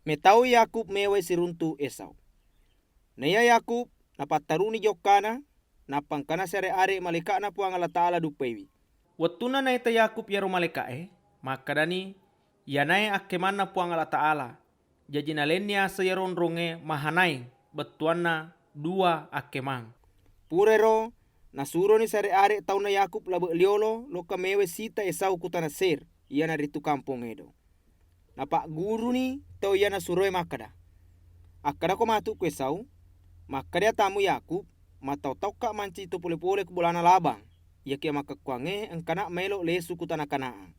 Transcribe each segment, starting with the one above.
Metau Yakub mewe siruntu Esau. Naya Yakub napataruni jokkana napangkana sere are malekana puang Allah Ta'ala dupewi. Wattuna na ita Yakub yaro malekae, maka dani yanai akemana puang Allah Ta'ala. Jadi nalenya sayaron ronge mahanai betuana dua akemang. Purero nasuro ni sare are tau na Yakub labu liolo loka mewe sita Esau kutana ser iya na ritu kampung edo. Napa guru ni tau iya na suroe makada. Akada ko matu ku Esau, makada tamu Yakub matau tau ka manci tu pole-pole ku bulana labang. Iya kia makakwange engkana melo lesu kutana kanaa.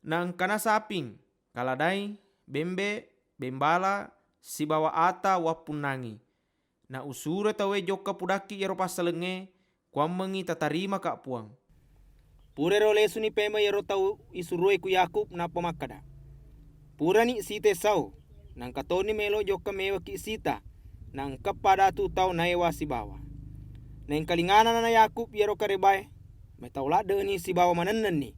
Na engkana saping, kaladai, bembe, bembala, si bawa ata wapunangi. Na usure tawe joka pudaki yero pasalenge, kuamengi tatarima kak puang. Purero lesu ni pema yero tau isurue ku Yakub na pemakada. Purani site Esau, nang katoni melo joka mewa ki sita, nang kepada tu tau naewa si bawa. Nang kalingana na Yakub yero karebai, metaulah deni si bawa manenen ni.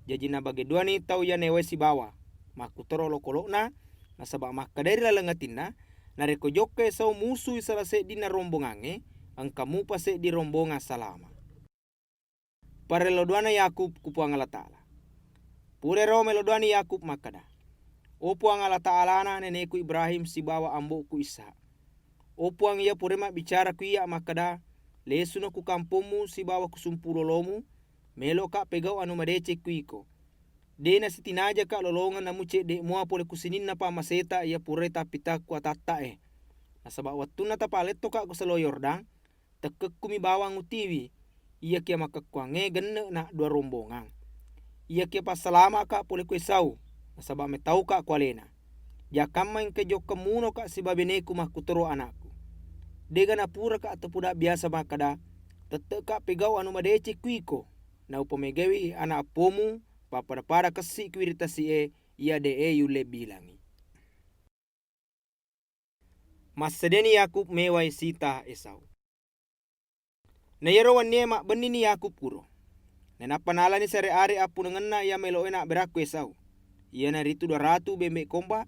Jadi na bagi dua ni tau ya newe si bawa. Makutoro lokolokna, na sabak makadari lalengatina, na reko joka Esau musuh salase di na rombongange, angkamu pase di rombongan salama. Pareloduana Yakub kupuang Allah Ta'ala. Purero meloduana Yakub makada. Opuang Allah Ta'ala na neneku Ibrahim si bawa amboku Ishak. Opuang ia purema bicara ku iya makada, lesu na ku kampumu si bawa kusumpulo lomu, melo ka pegau anu madece ku iko. Dena si tinaja ka lolongan na muce de mua pole kusinin na pa maseta ia pureta pitaku atata Nasabak wattu na tapaleto ka kusalo Yordan, tekekku mi bawang utiwi, ia kia makakwange genne na dua rombongan. Ia kia pasalama ka pole ku Esau, nasabak metau ka kualena. Jakama yang kejo kemuno ka si babeneku makutoro anakku. Dega na pura ka atau pudak biasa makada, tete ka pegau anu madece kuiko, na upamegewi anak apomu, papada kesi kuirita si ia de yule bilangi. Masedeni Yakub mewai sita Esau. Na yero wanne mak beni ni Yakub puro. Na panala ni sare are apu nengenna ia melo enak beraku Esau. Ia na ritu 200 bembe komba,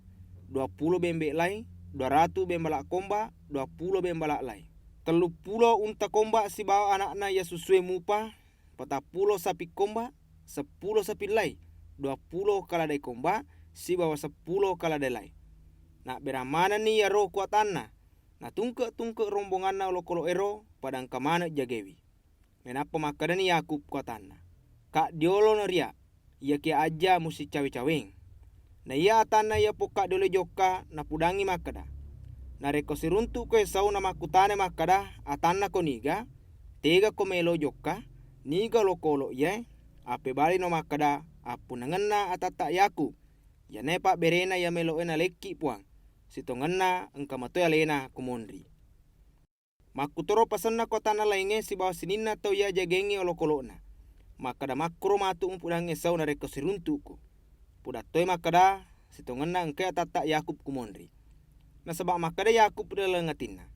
20 bembe lai, 200 bembalak komba, 20 bembalak lai. 30 unta komba si bawa anakna ia susue mupa, 40 sapi komba, 10 sapi lai, 20 kaladai komba, si bawa 10 kaladai lai. Nak beramana ni ya roh kuatanna, na tungke rombongan na lokolo ero padang kamana jagewi. Menapa makada ni Yakub kuatanna. Kak diolo na ria, ia kia aja musi cawe-caweng. Na ia atanna ia poka dole joka na pudangi makada. Na reko siruntu ko Esau na makutane makada atanna ko niga, tega ko melo joka, niga lokolo ye, ape bali no makada apunangenna atata Yakub. Ya nepa berena ya melo ena leki puang. Sitongenna engka matoya lena kumondri. Makutoro pasanna kotana lainge si bawa sininna tau ya jagengi olokolona. Makada makro matu umpudang Esau na reko siruntuku. Pudatoi makada sitongenna engka atata Yakub kumondri. Nasabak makada Yakub dalengatinna.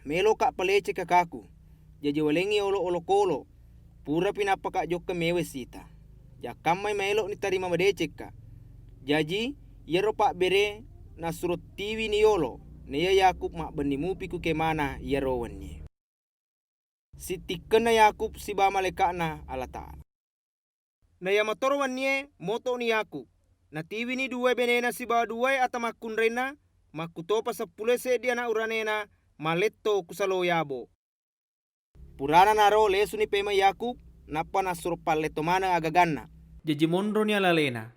Melo kak pelece kakaku. Jaji walengi olo-olokolo. Pura pinapa kak joka mewe sita. Jakamai melo ni tarima madecek kak. Jaji yero pak bere na surut tiwi ni yolo, neya Yakub mak benimupi ku kemana yero wenye. Sitikena Yakub si ba malekana Allah Ta'ala. Na ya matoro wenye moto ni Yakub. Na tiwi ni dua benena si ba dua atamakun rena, makutopa 10 dia na uranena maletto kusalo yabo. Purana naro lesu ni pema Yakub napa na surpaleto mana agaganna. Jaji mondro ni alalena.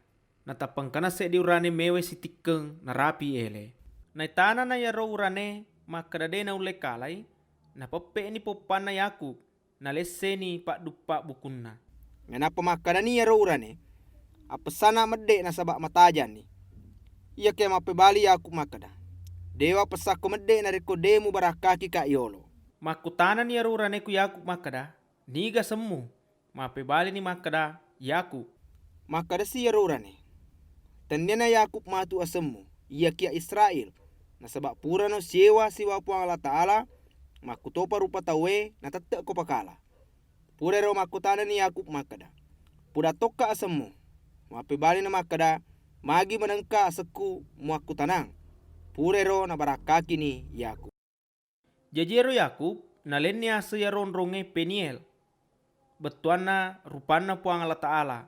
Natapang kana se di urane mewe si tikeng na rapi ele. Na itana na yaro urane makadade na ule kalai na pepe ni popana Yakub na lesse ni pak dupa bukunna. Nganapa makadani yaro urane apesana mede na sabak matajan ni. Ia ke mape bali Yakub makada. Dewa pesako mede na reko demu barakaki ka yolo. Makutana ni yaro urane ku Yakub makada niga semu mape bali ni makada Yakub. Makada si yaro urane. Tanyana Yakub matu asemu, ia kia Israel. Na sabak pura no sewa si wapuang Allah Ta'ala, makutopa rupa tawe na tete ko pakala. Pura ro makutana ni Yakub makada. Pura toka asemu, mape bali na makada, magi menengka aseku muakutanang. purero na barakaki ni Yakub. Jajero Yakub nalenya seyaron ronge Peniel. Betuana rupana puang Allah Ta'ala.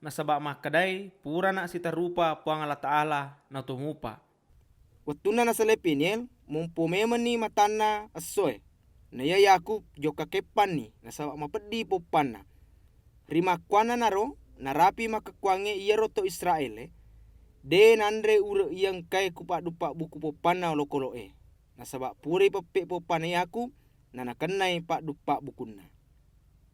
Nasabak makadai pura na sita rupa puang Allah Ta'ala na tumupa. Watuna na sale Peniel mumpumeman ni matana asoy. Naya Yakub joka kepan ni nasabak mapedi popana. Rima kuana naro narapi makakwange iya roto Israel de nandre ure yang kai kupak dupak buku popana lokoloe. Nasabak puri pepe popana Yakub nanakenai pak dupak bukuna.